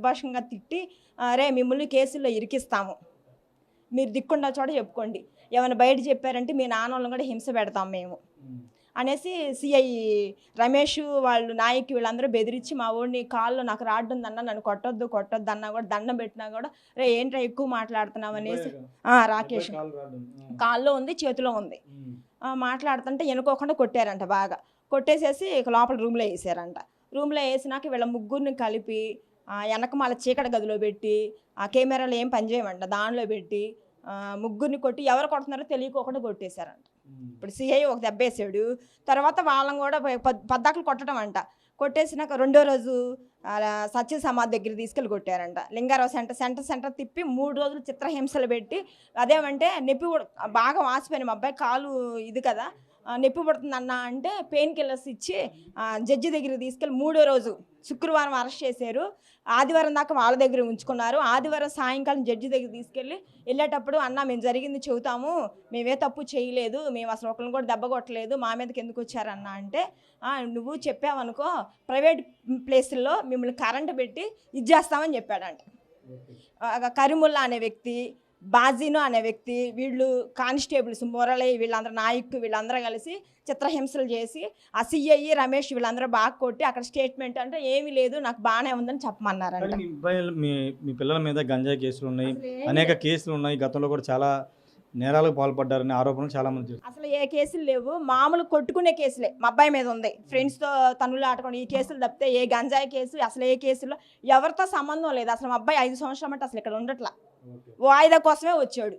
భాషంగా తిట్టి రే మిమ్మల్ని కేసుల్లో ఇరికిస్తాము, మీరు దిక్కుండా చోట చెప్పుకోండి, ఏమైనా బయట చెప్పారంటే మీ నాన్నోళ్ళని కూడా హింస పెడతాం మేము అనేసి సిఐ రమేష్ వాళ్ళు నాయకి వీళ్ళందరూ బెదిరించి మా ఊడిని కాల్లో నాకు రాడ్డు ఉందన్న, నన్ను కొట్టొద్దు అన్నా కూడా దండం పెట్టినా కూడా రే ఏంట్రా ఎక్కువ మాట్లాడుతున్నావు అనేసి రాకేష్ కాల్లో ఉంది చేతిలో ఉంది మాట్లాడుతుంటే ఎనుకోకుండా కొట్టారంట, బాగా కొట్టేసేసి ఇక లోపల రూమ్లో వేసారంట. రూమ్లో వేసినాక వీళ్ళ ముగ్గురిని కలిపి వెనకమాల చీకటి గదిలో పెట్టి ఆ కెమెరాలు ఏం పనిచేయమంట దానిలో పెట్టి ముగ్గురిని కొట్టి ఎవరు కొడుతున్నారో తెలియకోకుండా కొట్టేశారంట. ఇప్పుడు సిఐ ఒక దెబ్బేసాడు, తర్వాత వాళ్ళని కూడా పద్దాకలు కొట్టడం అంట. కొట్టేసినాక రెండో రోజు సత్య సమాధి దగ్గర తీసుకెళ్ళి కొట్టారంట. లింగారావు సెంటర్ తిప్పి 3 రోజులు చిత్రహింసలు పెట్టి అదేమంటే నొప్పి బాగా వాసిపోయిన మా అబ్బాయి కాలు ఇది కదా నొప్పి పడుతుందన్న అంటే పెయిన్ కిల్లర్స్ ఇచ్చి జడ్జి దగ్గరికి తీసుకెళ్ళి 3వ రోజు శుక్రవారం అరెస్ట్ చేశారు. ఆదివారం దాకా వాళ్ళ దగ్గర ఉంచుకున్నారు. ఆదివారం సాయంకాలం జడ్జి దగ్గర తీసుకెళ్ళి వెళ్ళేటప్పుడు అన్న మేము జరిగింది చెబుతాము, మేమే తప్పు చేయలేదు, మేము అసలు ఒకరిని కూడా దెబ్బ కొట్టలేదు, మా మీదకి ఎందుకు వచ్చారన్న అంటే నువ్వు చెప్పావనుకో ప్రైవేట్ ప్లేసుల్లో మిమ్మల్ని కరెంటు పెట్టి ఇది చేస్తామని చెప్పాడంట. కరీముల్లా అనే వ్యక్తి, బాజీనో అనే వ్యక్తి, వీళ్ళు కానిస్టేబుల్స్ మురళి వీళ్ళందరూ నాయకు వీళ్ళందరూ కలిసి చిత్రహింసలు చేసి ఆ సిఐ రమేష్ వీళ్ళందరూ బాగా కొట్టి అక్కడ స్టేట్మెంట్ అంటే ఏమీ లేదు నాకు బాగానే ఉందని చెప్పమన్నారంట. మీ పిల్లల మీద గంజాయి కేసులు ఉన్నాయి, అనేక కేసులు ఉన్నాయి, గతంలో కూడా చాలా నేరాలకు పాల్పడ్డారనే ఆరోపణలు చాలా మంది. అసలు ఏ కేసులు లేవు, మామూలు కొట్టుకునే కేసులే మా అబ్బాయి మీద ఉంది. ఫ్రెండ్స్తో తనులు ఆడుకోండి ఈ కేసులు తప్పితే ఏ గంజాయి కేసు అసలు ఏ కేసులో ఎవరితో సంబంధం లేదు. అసలు మా అబ్బాయి 5 సంవత్సరాలు అంటే అసలు ఇక్కడ ఉండట్లా, వాయిదా కోసమే వచ్చాడు.